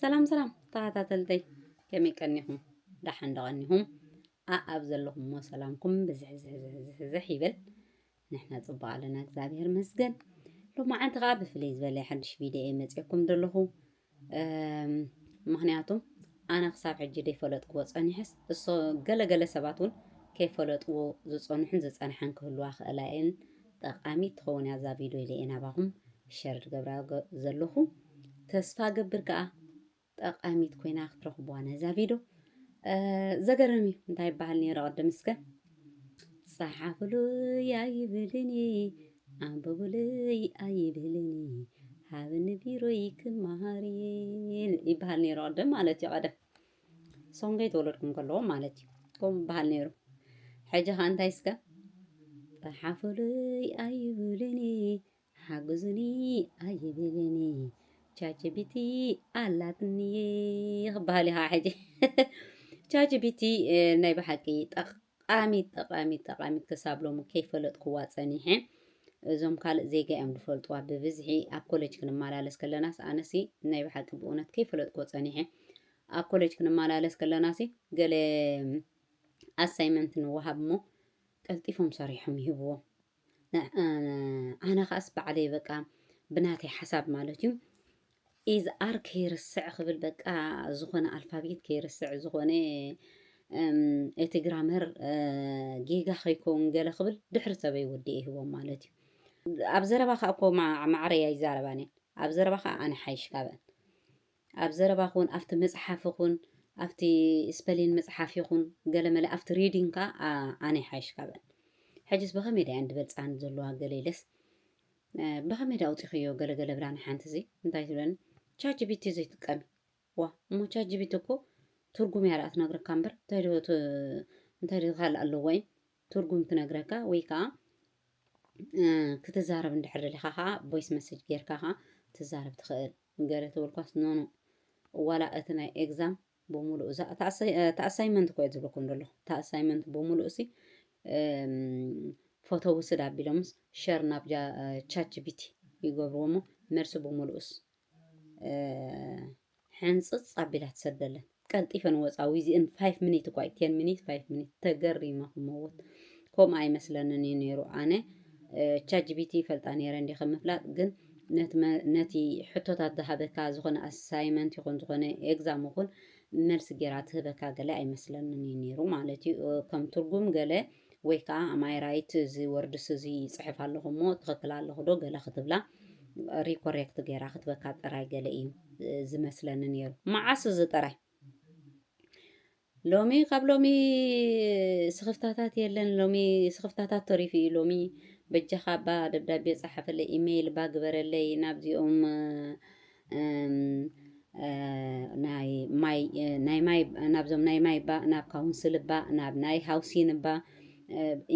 سلام سلام تلتي كمي كنيهم دحن دغنيهم أبزلهم وسلامكم بزح يبل نحنا صبا لنا እግዚአብሔር مسجد لو ما عند غاب فليز بلا حدش فيديو مصيكم دلخو مخنياتهم أنا خصاب حجي دي فلطكو صنيحس እሶ ገለገለ ሰባቱን ከይፈለጥዎ ዝጾንሕን ዝጸንሐን ክህልዋ ክእላየን ጠቃሚ ትኸውን ያዛ ቪድዮ ኢለና ባኹም ሸር ገብራ ዘለኹ ተስፋ ገብር ከኣ ጠቃሚት ኮይና ክትረኽብዋ ነዛ ቪድዮ ዘገርም እዩ እንታይ ይበሃል ነይሩ ቅድም እስከ ጸሓፍሉይ ኣይብልኒ ኣንብቡልይ ኣይብልኒ ሃብኒ ቢሮይ ክመሃር ይበሃል ነይሩ ቅድም ማለት እዩ ቀደም ሶንገይ ተወለድኩም ከለዎ ማለት እዩ ከምኡ ይበሃል ነይሩ ሕጂ ኸ እንታይ እስከ ጸሓፍሉይ ኣይብልኒ ሓግዙኒ ኣይብልኒ ቻችቢቲ አላትኒ ይኽበሃል ኢኻ ሕጂ ቻችቢቲ ናይ ብሓቂ ጠቃሚት ክሳብ ሎሚ ከይፈለጥክዋ ፀኒሐ እዞም ካልእ ዜጋ እዮም ዝፈልጥዋ ብብዝሒ ኣብ ኮሌጅ ክንመላለስ ከለናስ ኣነሲ ናይ ብሓቂ ብእውነት ከይፈለጥክዎ ፀኒሐ ኣብ ኮሌጅ ክንመላለስ ከለናሲ ገለ ኣሳይመንት ንወሃብ እሞ ቀልጢፎም ሰሪሖም ይህብዎም ኣነ ኸኣስ ባዕለይ በቃ ብናተይ ሓሳብ ማለት እዩ ኢዝ ኣር ከይርስዕ ክብል በቃ ዝኾነ ኣልፋቤት ከይርስዕ ዝኾነ እቲ ግራመር ጌጋ ከይከውን ገለ ክብል ድሕሪ ሰበይ ወዲእ ይህቦም ማለት እዩ ኣብ ዘረባ ከዓ እኮ ማዕረያ ይዛረባ ነየን ኣብ ዘረባ ከዓ ኣነ ሓይሽ ካብአን ኣብ ዘረባ ኹን ኣብቲ መፅሓፍ ኹን ኣብቲ ስፔሊን መፅሓፍ ይኹን ገለ መለ ኣብቲ ሪዲንግ ከዓ ኣነ ሓይሽ ካብአን ሕጂስ ብኸመይ ዳ እንድበልፃን ዘለዋ ገለ ኢለስ ብኸመይ ዳ ኣውፂኽዮ ገለገለ ብላኒ ሓንቲ እዚ እንታይ ትብለኒ ቻችቢቲ ዘይትጥቀሚ ዋ እሞ ቻችቢቲ እኮ ትርጉም እያ ዳኣ ትነግረካ እምበር እንታይ ዶ ካልእ ኣለዎ ወይ ትርጉም ትነግረካ ወይ ከዓ ክትዛረብ እንድሕር ደሊኻ ከዓ ቮይስ መሴጅ ጌርካ ከዓ ትዛረብ ትኽእል ገለ ትብልኳስ ኖኖ ዋላ እቲ ናይ ኤግዛም ብሙሉእ ተኣሳይመንት እኮ እየ ዝብለኩም ዘለኹ ተኣሳይመንት ብሙሉእ ሲ ፎቶ ውስድ ኣቢሎምስ ሸር ናብ ቻችቢቲ ይገብርዎ እሞ መልሲ ብሙሉእስ ሕንፅፅ ኣቢላ ትሰደለን ቀልጢፈን ወፃ ዊዝን 5 ሚኒት እኳ 10 ሚኒት 5 ሚኒት ተገሪማ ክመውት ከምኡ ኣይመስለንን እዩ ነይሩ ኣነ ቻችቢቲ ፈልጣ ነይረ እንዲ ከምፍላጥ ግን ነቲ ሕቶታት ዝሃበካ ዝኾነ ኣሳይመንት ይኹን ዝኾነ ኤግዛም ይኹን መልሲ ጌራ ትህበካ ገለ ኣይመስለንን እዩ ነይሩ ማለት እዩ ከም ትርጉም ገለ ወይ ከዓ ኣማይራይት እዚ ወርድስ እዚ ይፅሕፍ ኣለኹ እሞ ትኽክል ኣለኹ ዶ ገለ ክትብላ ሪኮሬክት ጌራ ክትበካ ጥራይ ገለ እዩ ዝመስለኒ ነይሩ መዓስ እዚ ጥራይ ሎሚ ካብ ሎሚ ስኽፍታታት የለን ሎሚ ስኽፍታታት ተሪፉ እዩ ሎሚ በጀኻ ባ ደብዳቤ ፃሓፈለይ ኢሜይል ባ ግበረለይ ናብዚኦም ናይ ማይ ናብዞም ናይ ማይ ባ ናብ ካውንስል ባ ናብ ናይ ሃውሲን ባ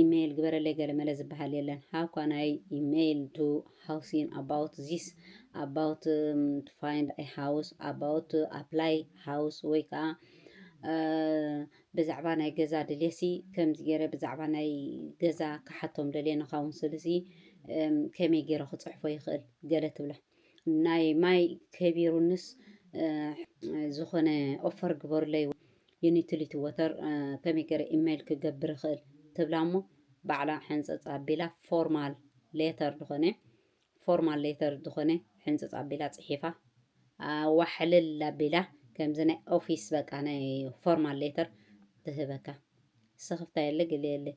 ኢሜይል ግበረለይ ገለ መለ ዝበሃል የለን ሃውኳ ናይ ኢሜይል ቱ ሃውሲን ኣባውት ዚስ about to find a house about to apply house ወይ ከዓ ብዛዕባ ናይ ገዛ ድሌሲ ከምዚ ገይረ ብዛዕባ ናይ ገዛ ካሓቶም ደልየ ንካውንስል እዚ ከመይ ገይረ ክፅሕፎ ይኽእል ገለ ትብላ ናይ ማይ ከቢሩንስ ዝኾነ ኦፈር ግበሩለይ ዩኒቲሊቲ ወተር ከመይ ገይረ ኢሜይል ክገብር ይኽእል ትብላ እሞ ባዕላ ሕንፀፅ ኣቢላ ፎርማል ሌተር ዝኾነ ሕንፀፅ ኣቢላ ፅሒፋ ዋሕልል ኣቢላ ከምዚ ናይ ኦፊስ በቃ ናይ ፎርማል ሌተር ትህበካ ስኽፍታ የለ ገለ የለ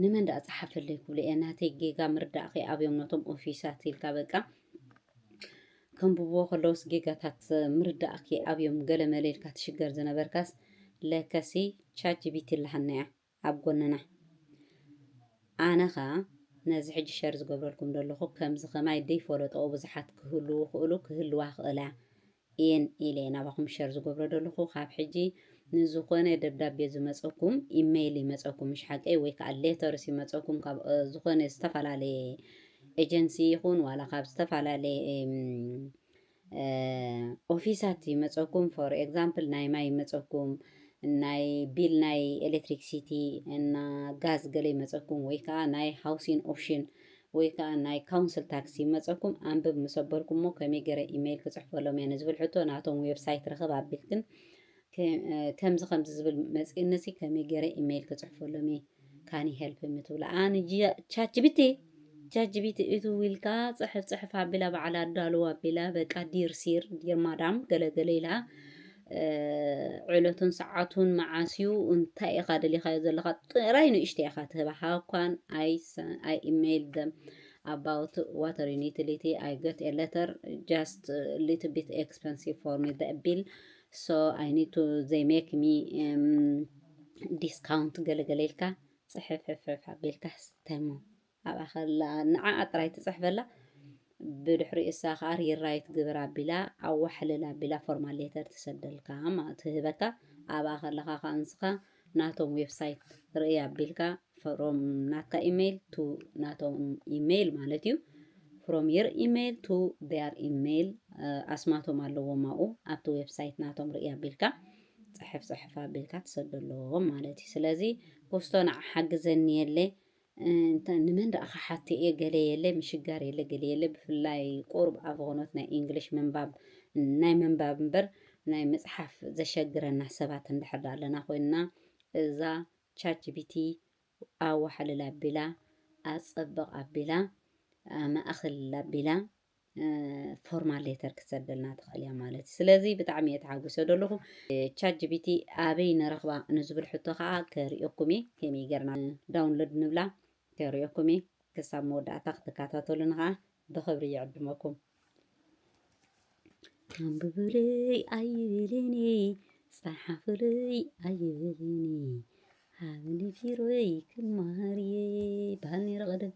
ንመን ዳ ፀሓፈለይ ክብሉ እየ ናተይ ጌጋ ምርዳእኺ ኣብዮም ነቶም ኦፊሳት ኢልካ በቃ ከምብዎ ከለውስ ጌጋታት ምርዳእኺ ኣብዮም ገለ መለ ኢልካ ትሽገር ዝነበርካስ ለከሲ ቻችቢቲ ኣለሃና እያ ኣብ ጎንና ኣነ ኸ ነዚ ሕጂ ሸር ዝገብረልኩም ዘለኹ ከምዚ ከማይ ደይፈለጦ ብዙሓት ክህልዋ ክእላ እየን ኢለ ናባኹም ሸር ዝገብሮ ዘለኹ ካብ ሕጂ ንዝኾነ ደብዳቤ ዝመፀኩም ኢሜይል ይመፀኩም ምሽ ሓቀይ ወይ ከዓ ሌተርስ ይመፀኩም ካብ ዝኾነ ዝተፈላለየ ኤጀንሲ ይኹን ዋላ ካብ ዝተፈላለየ ኦፊሳት ይመፀኩም ፎር ኤግዛምፕል ናይ ማይ ይመፀኩም ናይ ቢል ናይ ኤሌክትሪክሲቲ እና ጋዝ ገለ ይመፀኩም ወይ ከዓ ናይ ሃውሲን ኦፕሽን ወይ ከዓ ናይ ካውንስል ታክሲ መፀኩም ኣንብብ ምሰበልኩም ሞ ከመይ ገረ ኢሜይል ክፅሕፈሎም እየ ንዝብል ሕቶ ናቶም ዌብሳይት ረኸብ ኣቢልክን ከምዚ ዝብል መፂእነሲ ከመይ ገረ ኢሜይል ክፅሕፈሎም እየ ካኒ ሄልፕ ምትብላ ኣነ ቻት ጂፒቲ እቱ ዊልካ ፅሕፍ ኣቢላ በዓላ ዳልዋ ኣቢላ በቃ ዲር ሲር ዲር ማዳም ገለገለ ኢላ ዕለቱን ሰዓቱን መዓስዩ እንታይ ኢኻ ደሊኻዮ ዘለኻ ጥራይ ንእሽተይ ኢኻ ትህባ how can I email them about water utility I got a letter just a little bit expensive for me the bill so I need to they make me discount ገለገለ ኢልካ ፅሕፍ ኣቢልካ ተሞ ኣብኣ ኸላ ንዓ ጥራይ ትፅሕፈላ ብድሕሪ እሳ ከዓ ሪራይት ግብር ኣቢላ ኣዋሕልል ኣቢላ ፎርማል ሌተር ትሰደልካ ትህበካ ኣብኣ ከለኻ ካንስኻ ናቶም ዌብሳይት ርኢ ኣቢልካ ፍሮም ናትካ ኢሜይል ቱ ናቶም ኢሜይል ማለት እዩ ፍሮም የር ኢሜይል ቱ ዴር ኢሜይል ኣስማቶም ኣለዎም ኣብኡ ኣብቲ ዌብሳይት ናቶም ርኢ ኣቢልካ ፅሕፍ ኣቢልካ ትሰደለዎም ማለት እዩ ስለዚ ፖስቶ ንዓ ሓግዘኒ የለ ንመን ደኣኻ ሓቲ እየ ገለ የለ ምሽጋር የለ ገለ የለ ብፍላይ ቁርብ ኣብ ዝኾነት ናይ እንግሊሽ ምንባብ ናይ ምንባብ እምበር ናይ መፅሓፍ ዘሸግረና ሰባት እንድሕር ኣለና ኮይንና እዛ ቻት ጂፒቲ ኣዋሕልል ኣቢላ ኣፀብቕ ኣቢላ ማእኸል ኣቢላ ፎርማል ሌተር ክትሰደልና ትኽእል እያ ማለት እዩ ስለዚ ብጣዕሚ እየ ተሓጒሶ ዘለኹ ቻት ጂፒቲ ኣበይ ንረኽባ ንዝብል ሕቶ ከዓ ከሪኦኩም እየ ከመይ ጌርና ዳውንሎድ ንብላ ከሪኦኩም እየ ክሳብ መወዳእታ ክትከታተሉን ከዓ ብክብሪ ይዕድመኩም አንብብለይ ኣይብልኒ ፀሓፍለይ ኣይብልኒ ሃብኒ ቢሮይ ክመሃርየ ባህል ነይረ ቀደም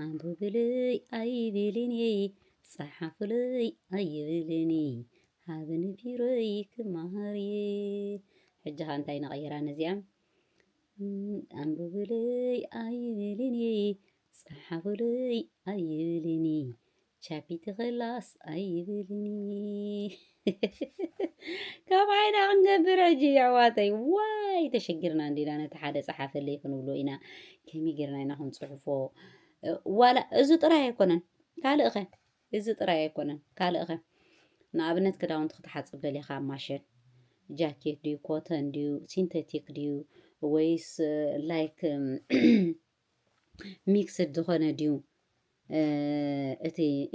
አንብብለይ ኣይብልኒ ፀሓፍለይ ኣይብልኒ ሃብኒ ቢሮይ ክመሃርየ ሕጂ ኸ እንታይ ነቐይራ ነዚኣ አንብብለይ ኣይብልኒ ፀሓፍለይ ኣይብልኒ ቻፒቲ ኸላስ ኣይብልኒ ካብ ዓይና ክንገብር ሕጂ ኣሕዋተይ ዋይ ተሸጊርና እንዲና ነቲ ሓደ ፀሓፈለይ ክንብሎ ኢና ከመይ ጌርና ኢና ክንፅሕፎ ዋላ እዚ ጥራይ ኣይኮነን ካልእ ኸ እዚ ጥራይ ኣይኮነን ካልእ ኸ ንኣብነት ክዳውንቲ ክትሓፅብ ደሊኻ ማሽን ጃኬት ድዩ ኮተን ድዩ ሲንተቲክ ድዩ ወይስ ላይክ ሚክስድ ዝኾነ ድዩ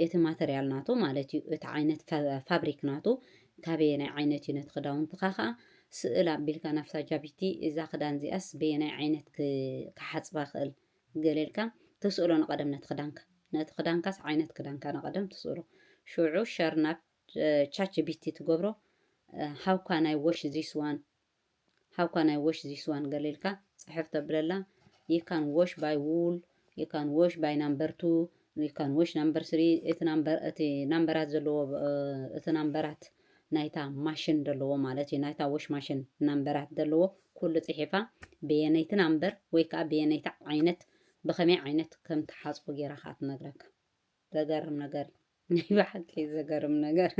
እቲ ማተርያል ናቱ ማለት እዩ እቲ ዓይነት ፋብሪክ ናቱ ካበየናይ ዓይነት እዩ ነቲ ክዳውንትኻ ከዓ ስእል ኣቢልካ ናብታ ጃፒቲ እዛ ክዳን እዚኣስ በየናይ ዓይነት ክሓፅባ ክእል ገሌልካ ትስእሎ ንቐደም ነቲ ክዳንካስ ዓይነት ክዳንካ ንቐደም ትስእሎ ሽዑ ሸር ናብ ቻት ጂፒቲ ትገብሮ ሃው ካን ኣይ ዋሽ ዚስ ዋን ገሌልካ ፅሕፍ ተብለላ you can wash by wool you can wash by number 2 you can wash number 3 እቲ ናምበራት ዘለዎ እቲ ናምበራት ናይታ ማሽን ዘለዎ ማለት እዩ ናይታ ዋሽ ማሽን ናምበራት ዘለዎ ኩሉ ፅሒፋ በየነይቲ ናምበር ወይ ከዓ በየነይቲ ዓይነት ብኸመይ ዓይነት ከም ትሓፅቡ ጌራ ከዓ ትነግረካ ዘገርም ነገር ናይ ባሕቂ ዘገርም ነገር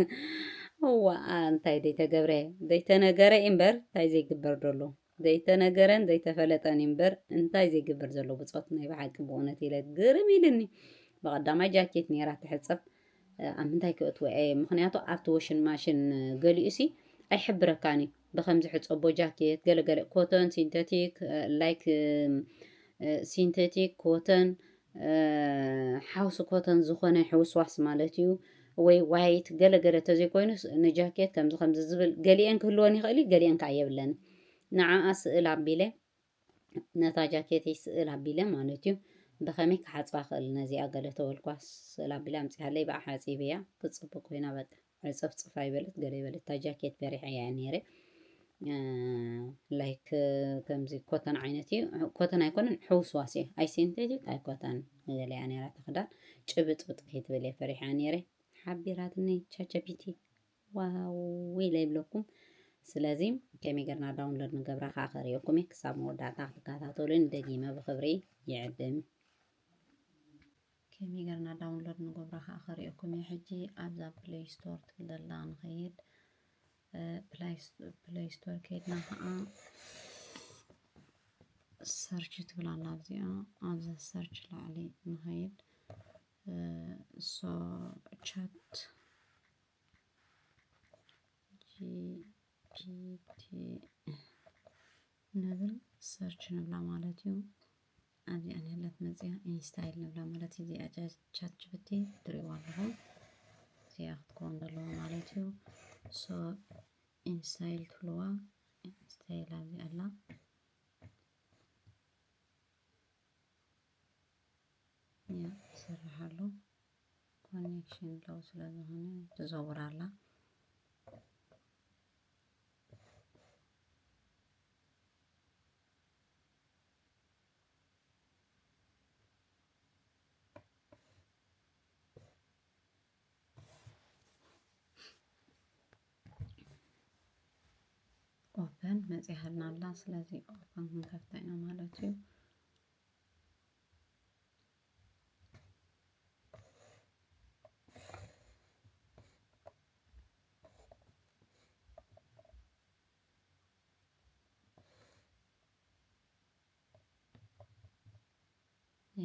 እዋ እንታይ ዘይተነገረ እምበር እንታይ ዘይግበር ዘሎ ዘይተነገረን ዘይተፈለጠን እምበር እንታይ ዘይግበር ዘሎ ብፆት ናይ ባሕቂ ብእውነት ኢለ ግርም ኢልኒ ብቐዳማይ ጃኬት ነይራ ትሕፀብ ኣብ ምንታይ ክእትወ ምክንያቱ ኣብቲ ወሽን ማሽን ገሊኡሲ ኣይሕብረካኒ ብከምዚ ሕፀቦ ጃኬት ገለገለ ኮተን ሲንተቲክ ላይክ ሲንተቲክ ኮተን ሓውሲ ኮተን ዝኾነ ሕውስዋስ ማለት እዩ ወይ ዋይት ገለገለ ተዘይኮይኑስ ንጃኬት ከምዚ ዝብል ገሊአን ክህልወን ይኽእል ገሊአን ከዓ የብለን ንዓኣ ስእል ኣቢለ ነታ ጃኬት ስእል ኣቢለ ማለት እዩ ብኸመይ ክሓፅባ ክእል ነዚኣ ገለ ተወልኳስ ስእል ኣቢለ ኣምፂሃለይ በኣ ሓፂብ እያ ክትፅቡቅ ኮይና በቃ ዕፀፍ ፅፋ ይበለት ገለ ይበለት እታ ጃኬት በሪሓ እያ ነይረ ላይክ ከምዚ ኮተን ዓይነት እዩ ኮተን ኣይኮነን ሕውስዋስ እዩ ኣይ ሲንቴቲክ ኣይ ኮተን ገለ እያ ነይራ ተኽዳን ጭብጥብጥ ከይትብል እየ ፈሪሓ ነይረ ሓቢራትኒ ቻት ጂፒቲ ዋው ኢለ ይብለኩም ስለዚ ከመይ ጌርና ዳውንሎድ ንገብራ ከዓ ከሪአኩም እየ ክሳብ መወዳእታ ክትከታተሉን ደጊመ ብክብሪ ይዕድም ከመይ ጌርና ዳውንሎድ ንገብራ ከዓ ከሪአኩም እየ ሕጂ ኣብዛ ፕሌይ ስቶር ትብል ዘላ ንኸይድ ፕሌይ ስቶር ከይድና ከዓ ሰርች ትብላ ኣላ ኣብዚኣ ኣብዛ ሰርች ላዕሊ ንኸይድ so chat GPT نبل سيرش نبلا مالتيو أبي أنا هلا تمزيها إنستايل نبلا مالتي زي أجاز chat GPT دريوا لهم زي أخذكم دلوا مالتيو so إنستايل تلوا إنستايل أبي ألا يا سرحالو كونيكشن لو سلازه هنا تزور على ኦፕን መጽሐፍና አላ ስለዚህ ኦፕን ከፍተኛ ማለት ነው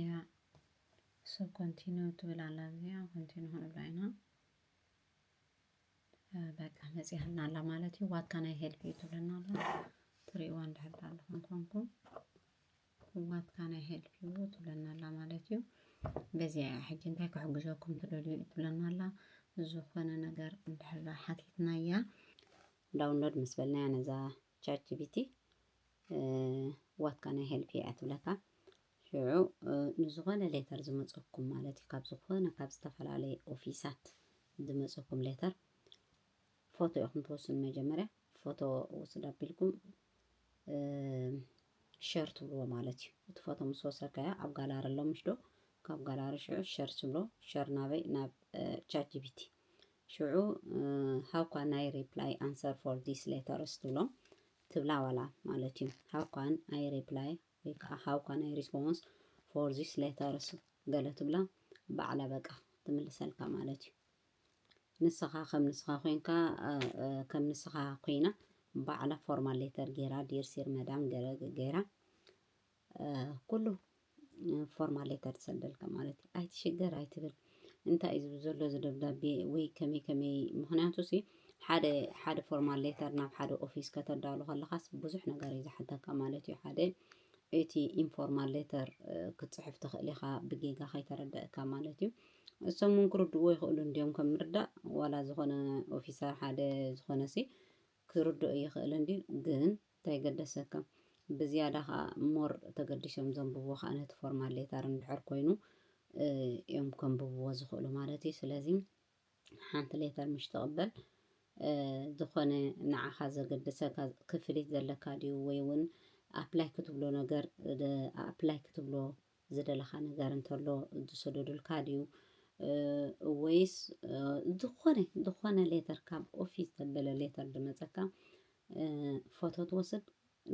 ያ ሶ ኮንቲኒው ትብላለህ ያ ኮንቲኒው ሆነ ብላይና በቃ መጽሐፍና አላ ማለት ነው ዋት ካን አይ ሄልፕ ዩ ትብለናል ትሪ ዋንድ ሀዳለ እንኳን ዋት ካን አይ ሄልፕ ዩ ትብለናል ማለት ነው በዚያ ሕጂ እንታይ ክሕግዘኩም ትደልዩ ትብለናል ዝኾነ ነገር እንድሕር ሓቲትናያ ዳውንሎድ ምስ በልና ነዛ ቻት ጂፒቲ ዋት ካን አይ ሄልፕ ዩ ትብለካ ሽዑ ንዝኾነ ሌተር ዝመፀኩም ማለት እዩ ካብ ዝኾነ ካብ ዝተፈላለየ ኦፊሳት ዝመፀኩም ሌተር ፎቶ ኢኹም ትወስዱ መጀመርያ ፎቶ ወስድ ኣቢልኩም ሸር ትብልዎ ማለት እዩ እቲ ፎቶ ምስ ወሰድካዮ ኣብ ጋላሪ ኣሎ ምሽዶ ካብ ጋላሪ ሽዑ ሸር ትብሎ ሸር ናበይ ናብ ቻት ጂፒቲ ሽዑ ሃው ካን አይ ሪፕላይ አንሰር ፎር ዲስ ሌተርስ ትብሎም ትብላ ዋላ ማለት እዩ ሃው ካን አይ ሪፕላይ ወይ ከዓ ሃው ካን አይ ሪስፖንስ ፎር ዲስ ሌተርስ ገለ ትብላ ባዕላ በቃ ትምልሰልካ ማለት እዩ ንስኻ ከም ንስኻ ኮይንካ ከም ንስኻ ኮይና ባዕላ ፎርማል ሌተር ጌራ ዲር ሲር መዳም ገይራ ኩሉ ፎርማል ሌተር ትሰደልካ ማለት እዩ ኣይትሽገር ኣይትብል እንታይ እዩ ዘሎ ዝደብዳቤ ወይ ከመይ ምክንያቱ ሲ ሓደ ፎርማል ሌተር ናብ ሓደ ኦፊስ ከተዳሉ ከለኻስ ብዙሕ ነገር እዩ ዝሓተካ ማለት እዩ ሓደ እቲ ኢንፎርማል ሌተር ክትፅሕፍ ትኽእል ኢኻ ብጌጋ ከይተረድአካ ማለት እዩ እሶም እውን ክርድእዎ ይኽእሉ እንዲኦም ከም ምርዳእ ዋላ ዝኾነ ኦፊሰር ሓደ ዝኾነ ሲ ክርድኦ ይኽእል እንዲ ግን እንታይ ገደሰካ ብዝያዳ ከዓ ሞር ተገዲሶም ዘንብብዎ ከዓ ነቲ ፎርማል ሌተር እንድሕር ኮይኑ እዮም ከንብብዎ ዝኽእሉ ማለት እዩ ስለዚ ሓንቲ ሌተር ምሽ ተቕበል ዝኾነ ንዓኻ ዘገድሰካ ክፍሊት ዘለካ ድዩ ወይ እውን ኣፕላይ ክትብሎ ነገር ኣፕላይ ክትብሎ ዝደለኻ ነገር እንተሎ ዝሰደዱልካ ድዩ ወይስ ዝኾነ ሌተር ካብ ኦፊስ ዘበለ ሌተር ዝመፀካ ፎቶ ትወስድ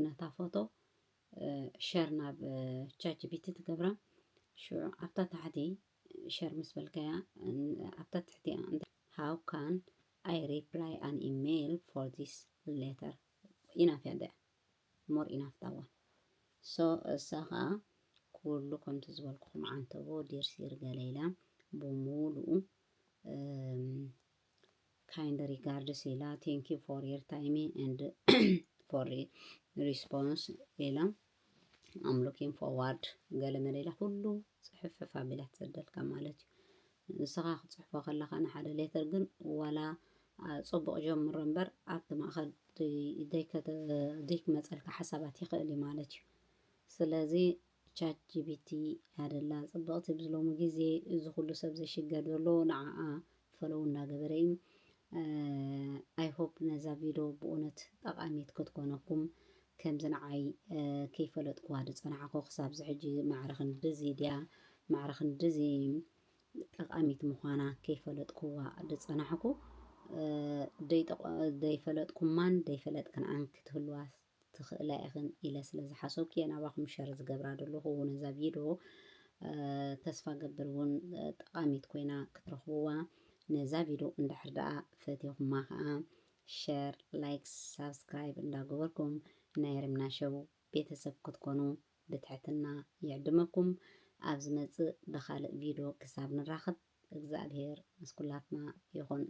ነታ ፎቶ ሸር ናብ ቻት ጂፒቲ ትገብራ ሽዑ ኣብታ ታሕቲ ሸር ምስ በልካያ ኣብታ ትሕቲ ሃው ካን አይ ሪፕላይ አን ኢሜይል ፎር ዲስ ሌተር ኢናፍ ያደ ሞር ኢናፍ ታዋ ሶ እሳ ከዓ ኩሉ ከምቲ ዝበልኩኹም ዓንተቦ ዲርሲር ገለይላ ብሙሉኡ kind regards ኢላ thank you for your time and for response ኢላ I'm looking forward ገለ መሌላ ሁሉ ፅሕፍፍ ኣቢላ ትሰደልካ ማለት እዩ ንስኻ ክትፅሕፎ ከለኻ ንሓደ ሌተር ግን ዋላ ፅቡቕ ጀምሮ እምበር ኣብቲ ማእኸል ዘይክመፀልካ ሓሳባት ይኽእል እዩ ማለት እዩ ስለዚ ቻት ጂፒቲ ያደላ ፅብቕቲ ብዝሎሙ ግዜ እዚ ኩሉ ሰብ ዘሽገር ዘሎ ንዓኣ ፈለው እናገበረ እዩ አይ ሆፕ ነዛ ቪድዮ ብእውነት ጠቃሚት ክትኮነኩም ከምዚ ንዓይ ከይፈለጥክዋ ዝፀናዕኹ ክሳብ ዝሕጂ ማዕረኽን ድዚ ድያ ማዕረኽን ድዚ ጠቃሚት ምዃና ከይፈለጥክዋ ዝፀናሕኩ ደይፈለጥኩማን ደይፈለጥክንኣን ክትህልዋ ትኽእላ ኢኽን ኢለ ስለ ዝሓሰብኩ እየ ናባኹም ሸር ዝገብራ ዘለኹ ነዛ ቪድዮ ተስፋ ገብር እውን ጠቃሚት ኮይና ክትረኽብዋ ነዛ ቪድዮ እንድሕር ደኣ ፈቲኹማ ከዓ ሸር ላይክ ሳብስክራይብ እንዳገበርኩም ናይ ርምና ሸው ቤተሰብ ክትኮኑ ብትሕትና ይዕድመኩም ኣብ ዝመጽእ ብኻልእ ቪድዮ ክሳብ ንራኸብ እግዚአብሔር ምስ ኩላትና ይኹን።